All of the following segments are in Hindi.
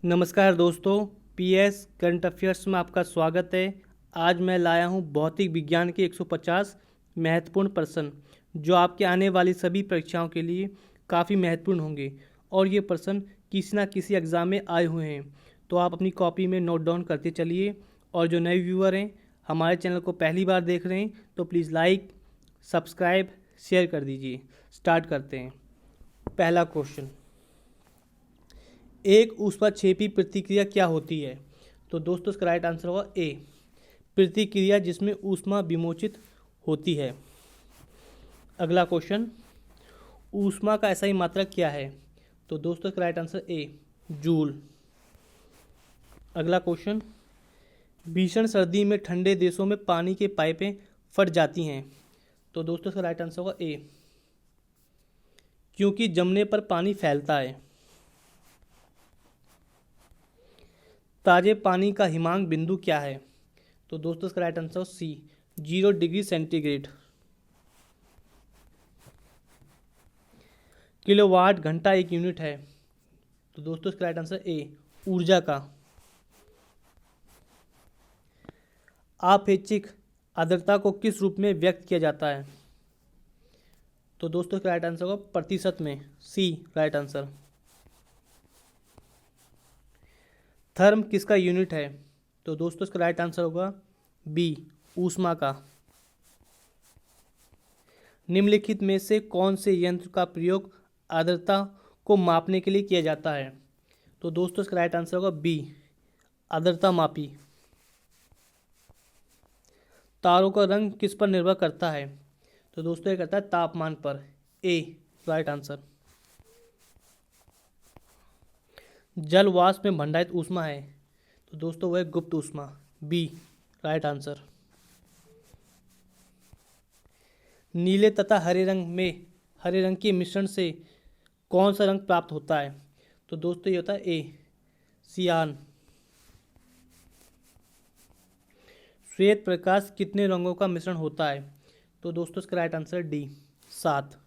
नमस्कार दोस्तों, पीएस करंट अफेयर्स में आपका स्वागत है। आज मैं लाया हूं भौतिक विज्ञान के 150 महत्वपूर्ण प्रश्न जो आपके आने वाली सभी परीक्षाओं के लिए काफ़ी महत्वपूर्ण होंगे और ये प्रश्न किसी ना किसी एग्ज़ाम में आए हुए हैं। तो आप अपनी कॉपी में नोट डाउन करते चलिए। और जो नए व्यूअर हैं, हमारे चैनल को पहली बार देख रहे हैं तो प्लीज़ लाइक, सब्सक्राइब, शेयर कर दीजिए। स्टार्ट करते हैं। पहला क्वेश्चन, एक ऊष्माक्षेपी प्रतिक्रिया क्या होती है? तो दोस्तों इसका राइट आंसर होगा ए, प्रतिक्रिया जिसमें ऊष्मा विमोचित होती है। अगला क्वेश्चन, ऊष्मा का SI मात्रक क्या है? तो दोस्तों इसका राइट आंसर ए, जूल। अगला क्वेश्चन, भीषण सर्दी में ठंडे देशों में पानी की पाइपें फट जाती हैं। तो दोस्तों इसका राइट आंसर होगा ए, क्योंकि जमने पर पानी फैलता है। ताजे पानी का हिमांक बिंदु क्या है? तो दोस्तों इसका right answer C, 0 degree centigrade. Kilowatt घंटा एक यूनिट है। तो दोस्तों इसका राइट आंसर ए, ऊर्जा का। आपेक्षिक आर्द्रता को किस रूप में व्यक्त किया जाता है? तो दोस्तों इसका राइट आंसर होगा प्रतिशत में, सी राइट आंसर। थर्म किसका यूनिट है? तो दोस्तों इसका राइट आंसर होगा बी, ऊष्मा का। निम्नलिखित में से कौन से यंत्र का प्रयोग आर्द्रता को मापने के लिए किया जाता है? तो दोस्तों इसका राइट आंसर होगा बी, आर्द्रता मापी। तारों का रंग किस पर निर्भर करता है? तो दोस्तों ये करता है तापमान पर, ए राइट आंसर। जल वाष्प में भंडारित ऊष्मा है। तो दोस्तों वह गुप्त ऊष्मा, बी राइट आंसर। नीले तथा हरे रंग के मिश्रण से कौन सा रंग प्राप्त होता है? तो दोस्तों ये होता है ए, सियान। श्वेत प्रकाश कितने रंगों का मिश्रण होता है? तो दोस्तों इसका राइट आंसर डी, 7।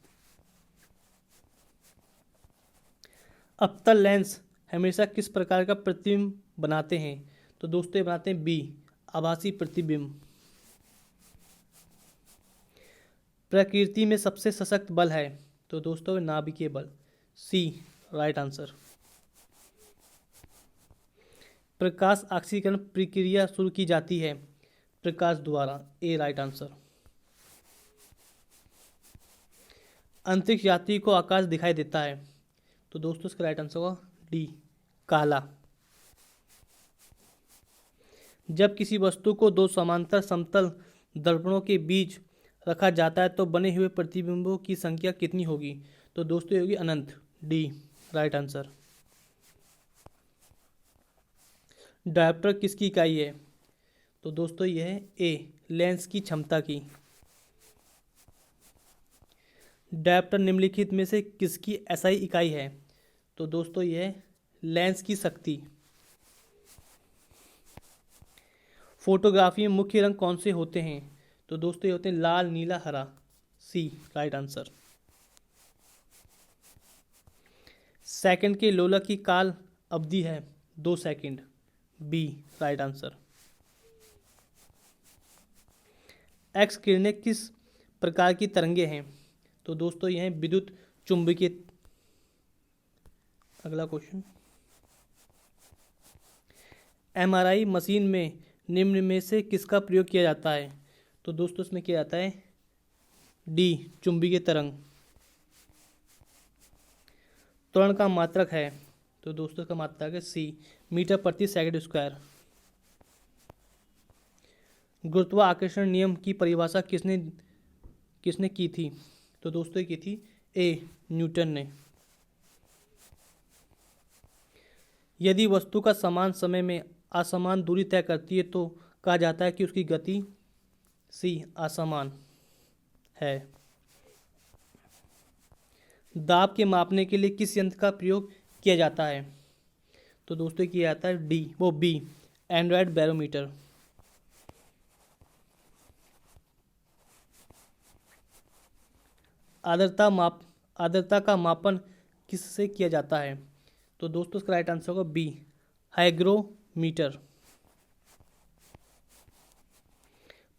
अवतल लेंस हमेशा किस प्रकार का प्रतिबिंब बनाते हैं? तो दोस्तों ये बनाते हैं बी, आभासी प्रतिबिंब। प्रकृति में सबसे सशक्त बल है। तो दोस्तों नाभिकीय बल, सी राइट आंसर। प्रकाश ऑक्सीकरण प्रक्रिया शुरू की जाती है प्रकाश द्वारा, ए राइट आंसर। अंतरिक्ष यात्री को आकाश दिखाई देता है। तो दोस्तों इसका राइट आंसर होगा डी, काला। जब किसी वस्तु को दो समांतर समतल दर्पणों के बीच रखा जाता है तो बने हुए प्रतिबिंबों की संख्या कितनी होगी? तो दोस्तों ये होगी अनंत, डी राइट आंसर। डायप्टर किसकी इकाई है? तो दोस्तों यह है ए, लेंस की क्षमता की। डायप्टर निम्नलिखित में से किसकी SI इकाई है? तो दोस्तों यह है लेंस की शक्ति। फोटोग्राफी में मुख्य रंग कौन से होते हैं? तो दोस्तों ये होते हैं लाल, नीला, हरा, सी राइट आंसर। सेकंड के लोलक की काल अवधि है 2 second, B right answer. X किरणें किस प्रकार की तरंगे हैं? तो दोस्तों यह है विद्युत चुंबकीय। अगला क्वेश्चन, MRI मशीन में निम्न में से किसका प्रयोग किया जाता है? तो दोस्तों इसमें किया जाता है डी, चुंबकीय तरंग। त्वरण का मात्रक है। तो दोस्तों इसका मात्रक है सी, मीटर प्रति सेकंड स्क्वायर। गुरुत्वाकर्षण नियम की परिभाषा किसने की थी? तो दोस्तों की थी ए, न्यूटन ने। यदि वस्तु का समान समय में असमान दूरी तय करती है तो कहा जाता है कि उसकी गति सी, असमान है। दाब के मापने के लिए किस यंत्र का प्रयोग किया जाता है? तो दोस्तों किया जाता है डी, वो बी, एंड्रॉयड बैरोमीटर। आर्द्रता का मापन किससे किया जाता है? तो दोस्तों इसका राइट आंसर होगा बी, हाइग्रोमीटर।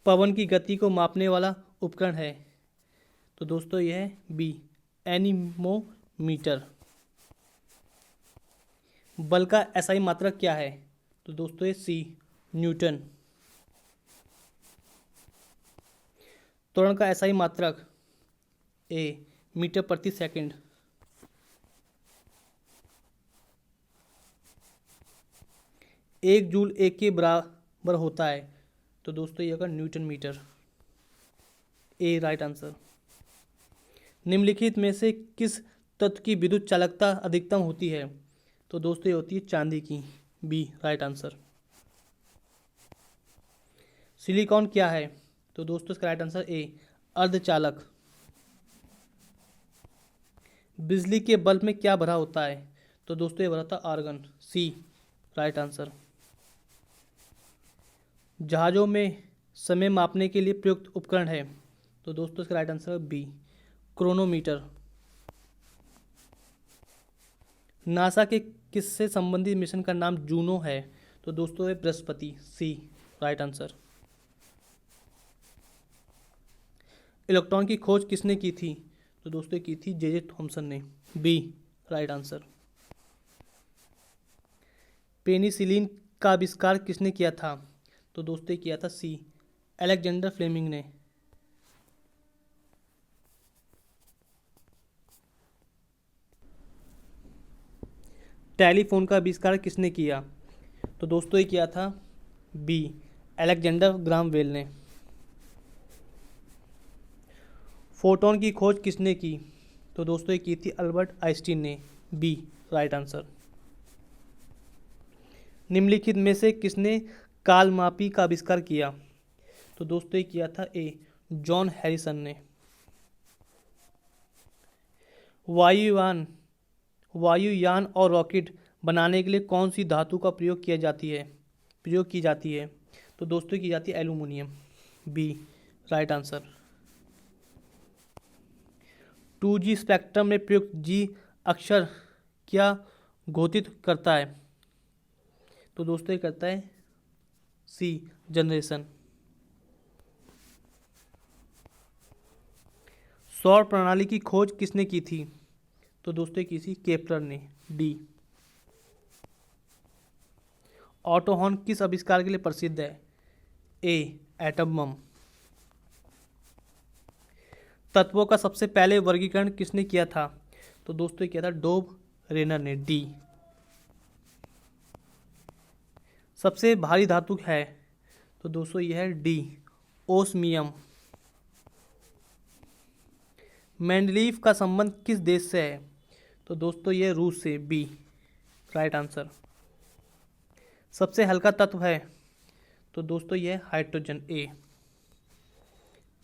पवन की गति को मापने वाला उपकरण है, तो दोस्तों यह है बी, एनीमोमीटर। बल का एसआई मात्रक क्या है, तो दोस्तों ये सी, न्यूटन। त्वरण का एसआई मात्रक ए, मीटर प्रति सेकंड। एक जूल एक के बराबर होता है, तो दोस्तों ये होगा न्यूटन मीटर। ए राइट आंसर। निम्नलिखित में से किस तत्व की विद्युत चालकता अधिकतम होती है, तो दोस्तों ये होती है चांदी की। B right answer. सिलिकॉन क्या है, तो दोस्तों इसका राइट आंसर ए, अर्धचालक। बिजली के बल्ब में क्या भरा होता है, तो दोस्तों ये भरा होता है आर्गन। सी राइट आंसर। जहाज़ों में समय मापने के लिए प्रयुक्त उपकरण है, तो दोस्तों इसका राइट आंसर है बी, क्रोनोमीटर। नासा के किससे संबंधित मिशन का नाम जूनो है, तो दोस्तों है बृहस्पति। C right answer. इलेक्ट्रॉन की खोज किसने की थी, तो दोस्तों की थी जे थॉमसन ने। B right answer. पेनिसिलिन का आविष्कार किसने किया था, तो दोस्तों किया था सी, अलेक्जेंडर फ्लेमिंग ने। टेलीफोन का आविष्कार किसने किया, तो दोस्तों ये किया था बी, अलेक्जेंडर ग्राम बेल ने। फोटोन की खोज किसने की, तो दोस्तों ये की थी अल्बर्ट आइंस्टीन ने। B right answer. निम्नलिखित में से किसने कालमापी का आविष्कार किया, तो दोस्तों ये किया था ए, जॉन हैरिसन ने। वायुयान और रॉकेट बनाने के लिए कौन सी धातु का प्रयोग की जाती है, तो दोस्तों की जाती है aluminium. B right answer. 2G spectrum में प्रयुक्त जी अक्षर क्या घोषित करता है, तो दोस्तों ये करता है सी, जनरेशन। सौर प्रणाली की खोज किसने की थी, तो दोस्तों की थी केपलर ने। डी। ऑटो हॉर्न किस आविष्कार के लिए प्रसिद्ध है, ए, एटम बम। तत्वों का सबसे पहले वर्गीकरण किसने किया था, तो दोस्तों किया था डोब रेनर ने। डी। सबसे भारी धातु है, तो दोस्तों यह है डी, ओस्मियम। मेंडलीफ का संबंध किस देश से है, तो दोस्तों यह रूस से। B right answer. सबसे हल्का तत्व है, तो दोस्तों यह हाइड्रोजन। ए।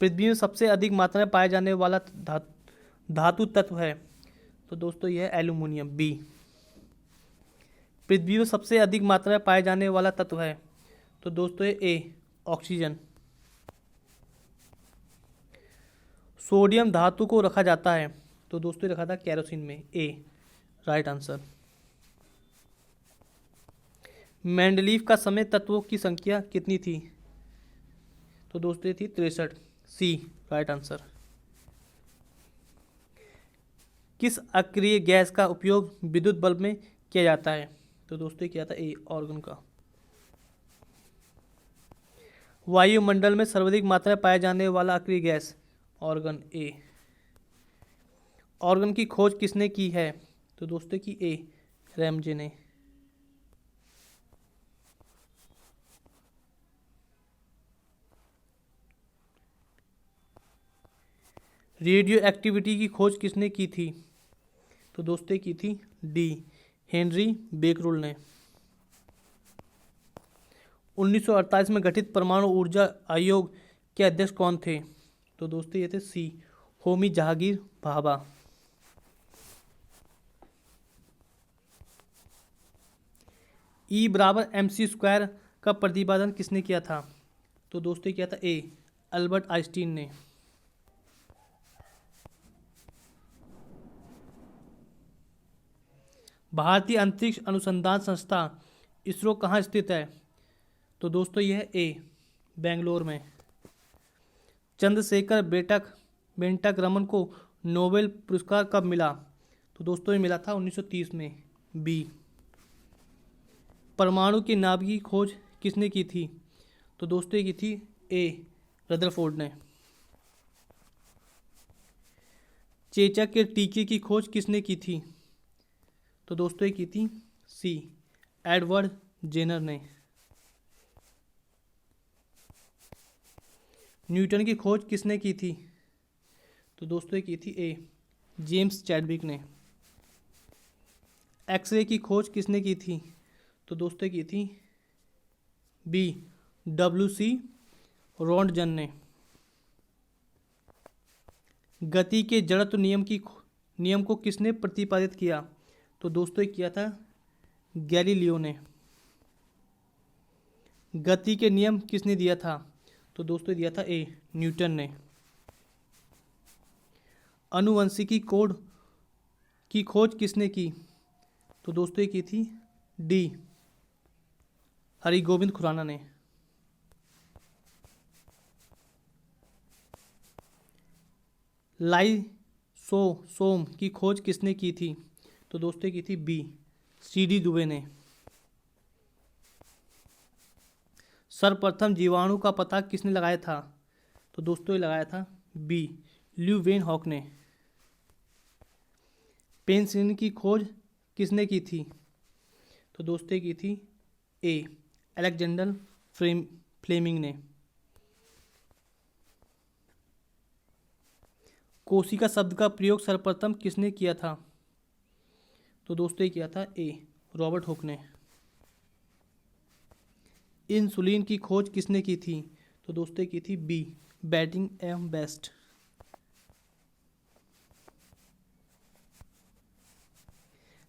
पृथ्वी में सबसे अधिक मात्रा में पाया जाने वाला धातु तत्व है, तो दोस्तों यह एल्यूमिनियम। बी। पृथ्वी में सबसे अधिक मात्रा में पाया जाने वाला तत्व है, तो दोस्तों ये ए, ऑक्सीजन। सोडियम धातु को रखा जाता है, तो दोस्तों रखा था केरोसिन में। ए राइट आंसर। मेंडलीफ का समय तत्वों की संख्या कितनी थी, तो दोस्तों थी 63। सी राइट आंसर। किस अक्रिय गैस का उपयोग विद्युत बल्ब में किया जाता है, तो दोस्तों किया था ए, ऑर्गन का। वायुमंडल में सर्वाधिक मात्रा में पाया जाने वाला अक्रिय गैस, ऑर्गन। ए। ऑर्गन की खोज किसने की है, तो दोस्तों की ए, रैमजे ने। रेडियो एक्टिविटी की खोज किसने की थी, तो दोस्तों की थी डी, हेनरी बेकरूल ने। 1948 में गठित परमाणु ऊर्जा आयोग के अध्यक्ष कौन थे, तो दोस्तों ये थे सी, होमी जहांगीर भाभा। ई बराबर MC स्क्वायर का प्रतिपादन किसने किया था, तो दोस्तों किया था ए, अल्बर्ट आइंस्टीन ने। भारतीय अंतरिक्ष अनुसंधान संस्था इसरो कहाँ स्थित है? तो दोस्तों यह है ए, बेंगलोर में। चंद्रशेखर बेंटक रमन को नोबेल पुरस्कार कब मिला? तो दोस्तों ये मिला था 1930 में। बी, परमाणु की नाभिक की खोज किसने की थी? तो दोस्तों ये की थी ए, रदरफोर्ड ने। चेचक के टीके की खोज किसने की थी? तो दोस्तों ये की थी सी, एडवर्ड जेनर ने। न्यूटन की खोज किसने की थी? तो दोस्तों ये की थी ए, जेम्स चैडविक ने। एक्सरे की खोज किसने की थी? तो दोस्तों की थी बी, WC रोंटगन ने। गति के जड़त्व नियम को किसने प्रतिपादित किया? तो दोस्तों ये किया था गैलीलियो ने। गति के नियम किसने दिया था? तो दोस्तों दिया था ए, न्यूटन ने। अनुवंशिकी कोड की खोज किसने की? तो दोस्तों ये की थी डी, हरिगोविंद खुराना ने। लाइसोसोम की खोज किसने की थी? तो दोस्तों की थी बी, CD दुबे ने। सर्वप्रथम जीवाणु का पता किसने लगाया था? तो दोस्तों ये लगाया था बी, ल्यूवेनहॉक ने। पेनिसिलिन की खोज किसने की थी? तो दोस्तों की थी ए, अलेक्जेंडर फ्लेमिंग ने। कोशिका शब्द का प्रयोग सर्वप्रथम किसने किया था? तो दोस्तों ये किया था ए, रॉबर्ट हुक ने। इंसुलिन की खोज किसने की थी? तो दोस्तों ये की थी B, Banting and Best.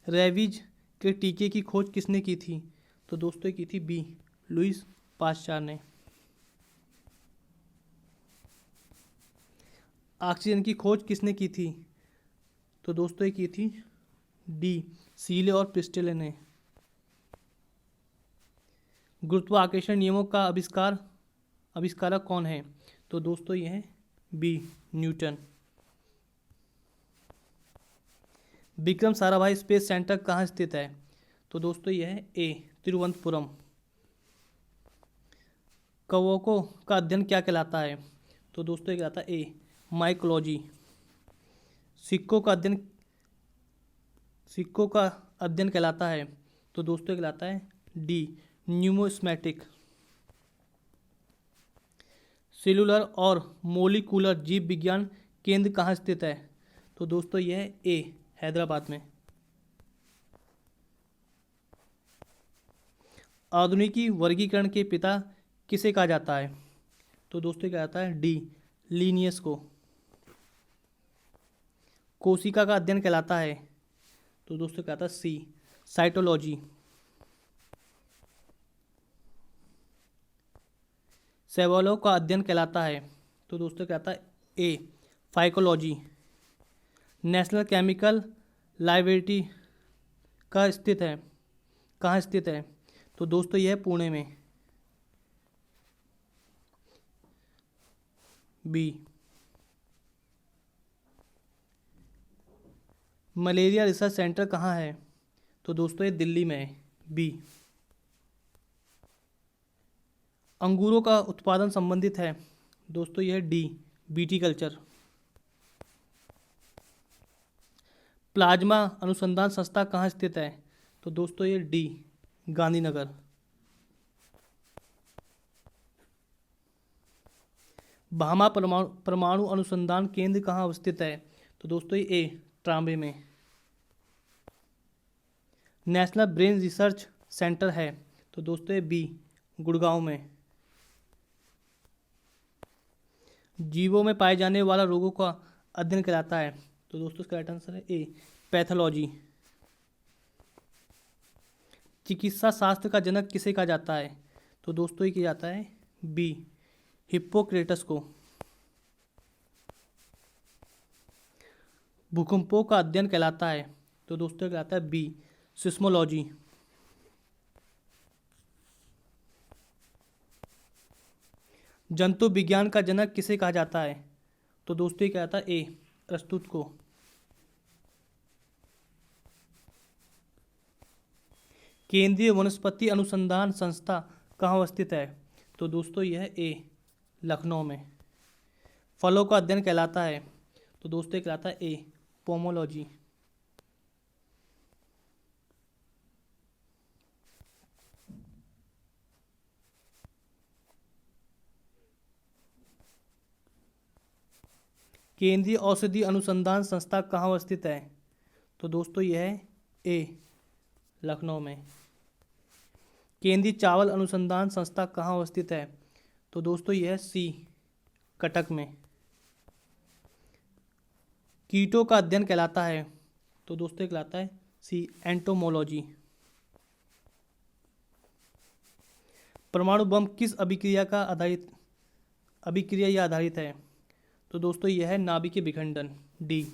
Rabies के टीके की खोज किसने की थी? तो दोस्तों ये की थी बी, लुइस पाश्चर ने। ऑक्सीजन की खोज किसने की थी? तो दोस्तों ये की थी डी, सीले और प्रिस्टले ने। गुरुत्वाकर्षण नियमों का आविष्कारक कौन है? तो दोस्तों ये है B, Newton. Vikram Sarabhai space centre कहाँ स्थित है? तो दोस्तों यह है ए, तिरुवनंतपुरम। कवकों का अध्ययन क्या कहलाता है? तो दोस्तों ये कहलाता है ए, माइकोलॉजी। सिक्कों का अध्ययन कहलाता है? तो दोस्तों ये कहलाता है डी, न्यूमिस्मेटिक। सेलुलर और मोलिकुलर जीव विज्ञान केंद्र कहाँ स्थित है? तो दोस्तों यह है ए, हैदराबाद में। आधुनिकी वर्गीकरण के पिता किसे कहा जाता है? तो दोस्तों कहा जाता है डी, लीनियस को। कोशिका का अध्ययन कहलाता है? तो दोस्तों कहता है सी, साइटोलॉजी। सेवलों का अध्ययन कहलाता है? तो दोस्तों कहता है ए, फाइकोलॉजी। नेशनल केमिकल लाइब्रेरी कहाँ स्थित है? तो दोस्तों यह है पुणे में। बी, मलेरिया रिसर्च सेंटर कहाँ है? तो दोस्तों ये दिल्ली में है। बी, अंगूरों का उत्पादन संबंधित है? दोस्तों यह है डी, बीटी कल्चर। प्लाज्मा अनुसंधान संस्था कहाँ स्थित है? तो दोस्तों ये डी, गांधीनगर। भामा परमाणु अनुसंधान केंद्र कहाँ अवस्थित है? तो दोस्तों ये ए, ट्राम्बे में। नेशनल ब्रेन रिसर्च सेंटर है? तो दोस्तों ये बी, गुड़गांव में। जीवों में पाए जाने वाला रोगों का अध्ययन कहलाता है? तो दोस्तों इसका राइट आंसर है ए, पैथोलॉजी। चिकित्सा शास्त्र का जनक किसे कहा जाता है? तो दोस्तों ये किया जाता है बी, हिप्पोक्रेटस को। भूकंपों का अध्ययन कहलाता है? तो दोस्तों कहलाता है बी, सिस्मोलॉजी। जंतु विज्ञान का जनक किसे कहा जाता है? तो दोस्तों ये क्या आता है? ए, अरस्तु को। केंद्रीय वनस्पति अनुसंधान संस्था कहाँ अवस्थित है? तो दोस्तों यह है ए, लखनऊ में। फलों का अध्ययन कहलाता है? तो दोस्तों ये कहलाता है ए, पोमोलॉजी। केंद्रीय औषधि अनुसंधान संस्था कहाँ अवस्थित है? तो दोस्तों यह है ए, लखनऊ में। केंद्रीय चावल अनुसंधान संस्था कहाँ अवस्थित है? तो दोस्तों यह है सी, कटक में। कीटों का अध्ययन कहलाता है? तो दोस्तों ये कहलाता है सी, एंटोमोलॉजी। परमाणु बम किस अभिक्रिया या आधारित है? तो दोस्तों यह है नाभिकीय विखंडन, डी।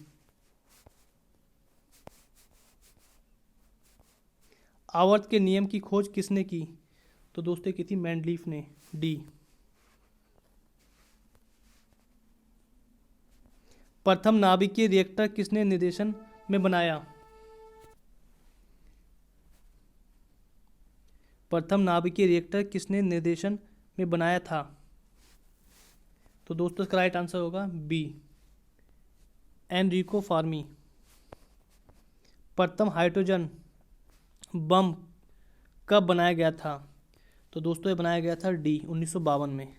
आवर्त के नियम की खोज किसने की? तो दोस्तों की थी मेंडलीफ ने, डी। प्रथम नाभिकीय रिएक्टर किसने निर्देशन में बनाया? प्रथम नाभिकीय रिएक्टर किसने निर्देशन में बनाया था? तो दोस्तों इसका राइट आंसर होगा बी, एनरिको फार्मी। प्रथम हाइड्रोजन बम कब बनाया गया था? तो दोस्तों ये बनाया गया था डी, 1952 में।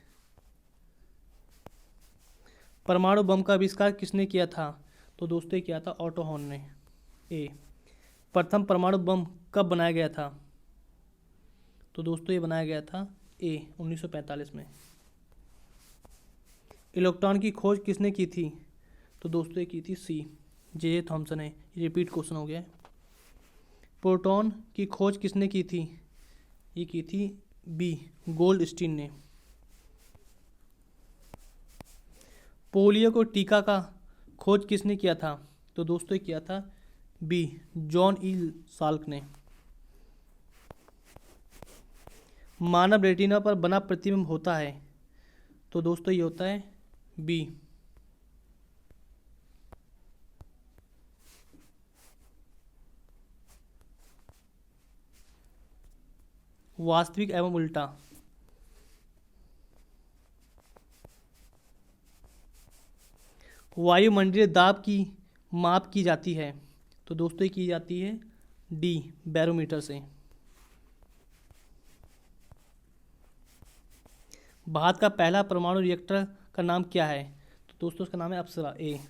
परमाणु बम का आविष्कार किसने किया था? तो दोस्तों ये किया था ऑटो हॉर्न ने, ए। प्रथम परमाणु बम कब बनाया गया था? तो दोस्तों ये बनाया गया था ए, 1945 में। इलेक्ट्रॉन की खोज किसने की थी? तो दोस्तों ये की थी सी, जे थॉमसन है। रिपीट क्वेश्चन हो गया है। प्रोटॉन की खोज किसने की थी? ये की थी बी, गोल्डस्टीन ने। पोलियो को टीका का खोज किसने किया था? तो दोस्तों किया था बी, जॉन ई साल्क ने। मानव रेटिना पर बना प्रतिबिंब होता है? तो दोस्तों ये होता है बी, वास्तविक एवं उल्टा। वायुमंडलीय दाब की माप की जाती है? तो दोस्तों ये की जाती है डी, बैरोमीटर से। भारत का पहला परमाणु रिएक्टर का नाम क्या है? तो दोस्तों उसका नाम है अप्सरा, ए।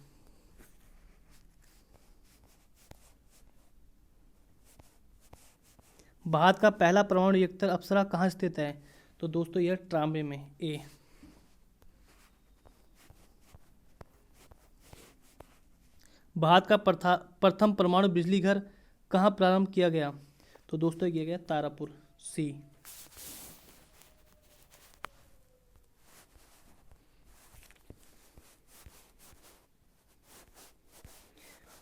भारत का पहला परमाणु रिएक्टर अप्सरा कहाँ स्थित है? तो दोस्तों यह ट्राम्बे में, ए। भारत का प्रथम परमाणु बिजली घर कहाँ प्रारंभ किया गया? तो दोस्तों किया गया तारापुर, सी।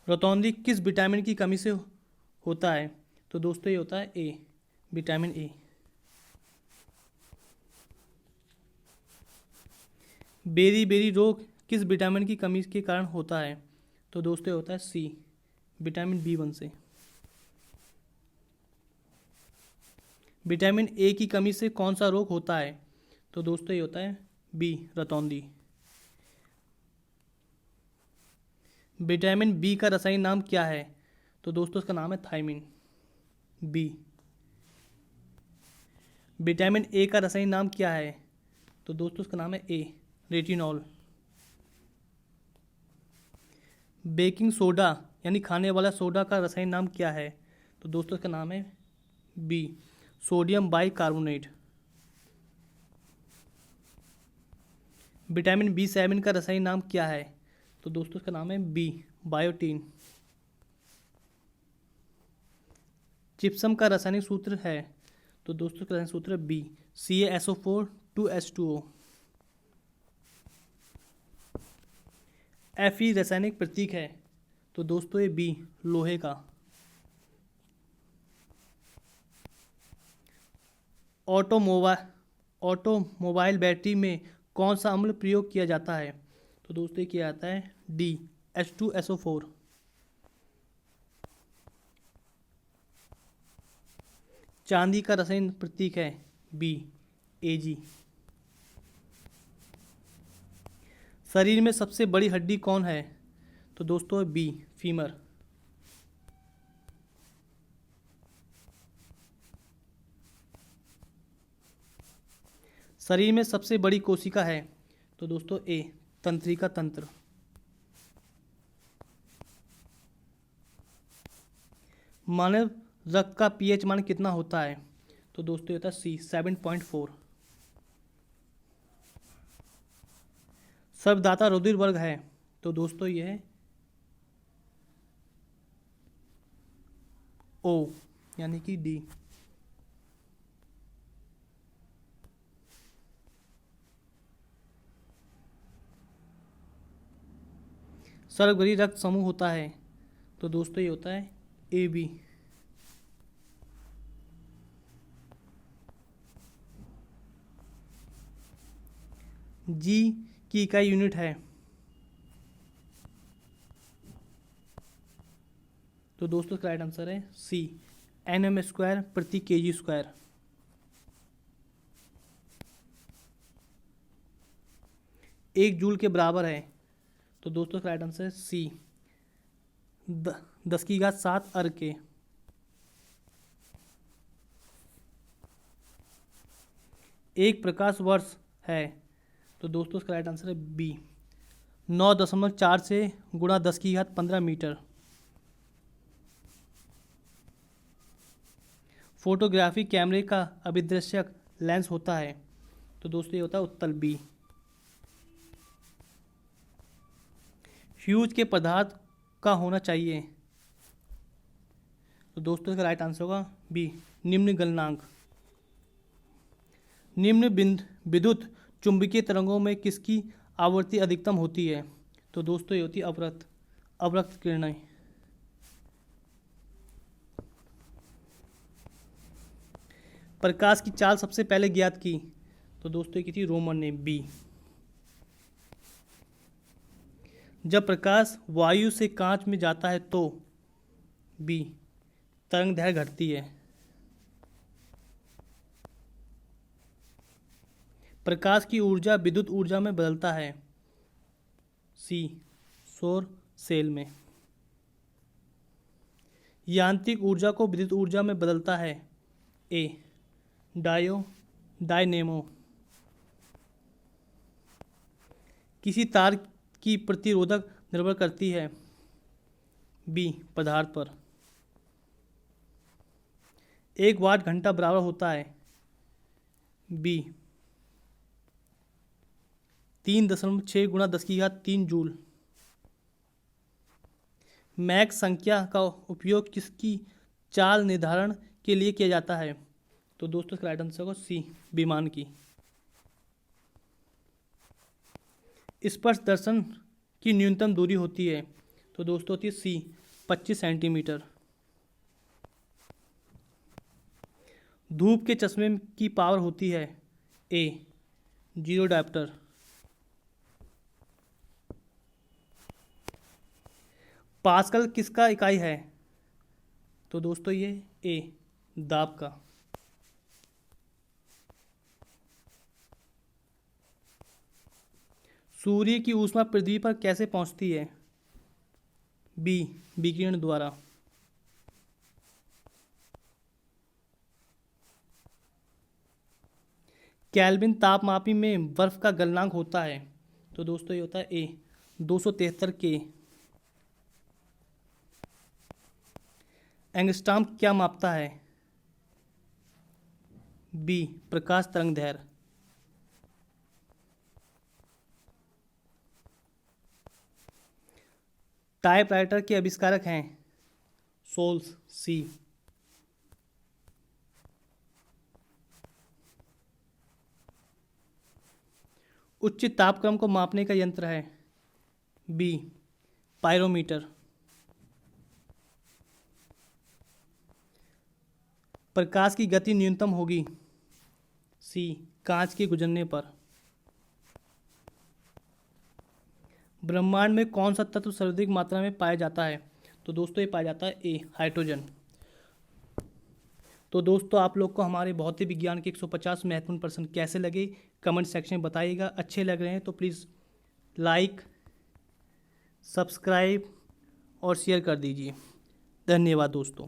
रतौंधी किस विटामिन की कमी से होता है? तो दोस्तों ये होता है ए, विटामिन ए। बेरी बेरी रोग किस विटामिन की कमी के कारण होता है? तो दोस्तों ये होता है सी, विटामिन B1 से। विटामिन ए की कमी से कौन सा रोग होता है? तो दोस्तों ये होता है बी, रतौंधी। विटामिन बी का रासायनिक नाम क्या है? तो दोस्तों इसका नाम है थायमिन, बी। विटामिन ए का रासायनिक नाम क्या है? तो दोस्तों इसका नाम है ए, रेटिनॉल। बेकिंग सोडा यानी खाने वाला सोडा का रासायनिक नाम क्या है? तो दोस्तों इसका नाम है B, sodium bicarbonate. Vitamin B7 का रासायनिक नाम क्या है? तो दोस्तों इसका नाम है बी, बायोटीन। जिप्सम का रासायनिक सूत्र है? तो दोस्तों इसका रासायनिक सूत्र है बी, CaSO4 2H2O। Fe रासायनिक प्रतीक है? तो दोस्तों ये बी, लोहे का। ऑटोमोबाइल बैटरी में कौन सा अम्ल प्रयोग किया जाता है? तो दोस्तों ये किया जाता है डी, H2SO4। चांदी का रसायन प्रतीक है बी, Ag। शरीर में सबसे बड़ी हड्डी कौन है? तो दोस्तों बी, फीमर। शरीर में सबसे बड़ी कोशिका है? तो दोस्तों ए, तंत्रिका तंत्र। मानव रक्त का पीएच मान कितना होता है? तो दोस्तों ये होता है सी, 7.4। सर्वदाता रुधिर वर्ग है? तो दोस्तों ये है ओ, यानी कि डी। सर्वग्राही रक्त समूह होता है? तो दोस्तों ये होता है ए बी। जी की इकाई यूनिट है? तो दोस्तों इसका राइट आंसर है सी, Nm² प्रति kg²। एक जूल के बराबर है? तो दोस्तों इसका राइट आंसर है सी, 10⁻7 अर्ग के। एक प्रकाश वर्ष है? तो दोस्तों इसका राइट आंसर है बी, 9.4 से गुणा 10⁻15 मीटर। फोटोग्राफी कैमरे का अभिदृश्यक लेंस होता है? तो दोस्तों ये होता है उत्तल बी। फ्यूज के पदार्थ का होना चाहिए? तो दोस्तों इसका राइट आंसर होगा बी, निम्न गलनांक। निम्न विद्युत चुंबकीय तरंगों में किसकी आवृत्ति अधिकतम होती है? तो दोस्तों ये होती है अवरक्त किरणें। प्रकाश की चाल सबसे पहले ज्ञात की? तो दोस्तों ये की थी रोमन ने, बी। जब प्रकाश वायु से कांच में जाता है तो? बी, तरंग दैर्घ्य घटती है। प्रकाश की ऊर्जा विद्युत ऊर्जा में बदलता है? सी, सौर सेल में। यांत्रिक ऊर्जा को विद्युत ऊर्जा में बदलता है? ए, डायनेमो। किसी तार की प्रतिरोधक निर्भर करती है? बी, पदार्थ पर। 1 वाट घंटा बराबर होता है? बी, 3.6 गुणा 10⁻³ जूल। मैक संख्या का उपयोग किसकी चाल निर्धारण के लिए किया जाता है? तो दोस्तों इसका राइट आंसर होगा सी, विमान की। स्पर्श दर्शन की न्यूनतम दूरी होती है? तो दोस्तों होती है सी, 25 सेंटीमीटर। धूप के चश्मे की पावर होती है? ए, 0 डायप्टर। पास्कल किसका इकाई है? तो दोस्तों ये ए, दाब का। सूर्य की ऊष्मा पृथ्वी पर कैसे पहुंचती है? बी, विकिरण द्वारा। केल्विन तापमापी में बर्फ का गलनांक होता है? तो दोस्तों ये होता है ए, 273 के। एंगस्ट्रॉम क्या मापता है? बी, प्रकाश तरंग दैर्घ्य। टाइपराइटर के आविष्कारक हैं? सोल्स, सी। उच्च तापक्रम को मापने का यंत्र है? B, pyrometer. प्रकाश की गति न्यूनतम होगी? सी, कांच के गुजरने पर। ब्रह्मांड में कौन सा तत्व सर्वाधिक मात्रा में पाया जाता है? तो दोस्तों ये पाया जाता है ए, हाइड्रोजन। तो दोस्तों आप लोग को हमारे भौतिक विज्ञान के 150 महत्वपूर्ण प्रश्न कैसे लगे कमेंट सेक्शन में बताइएगा। अच्छे लग रहे हैं तो प्लीज़ लाइक, सब्सक्राइब और शेयर कर दीजिए। धन्यवाद दोस्तों।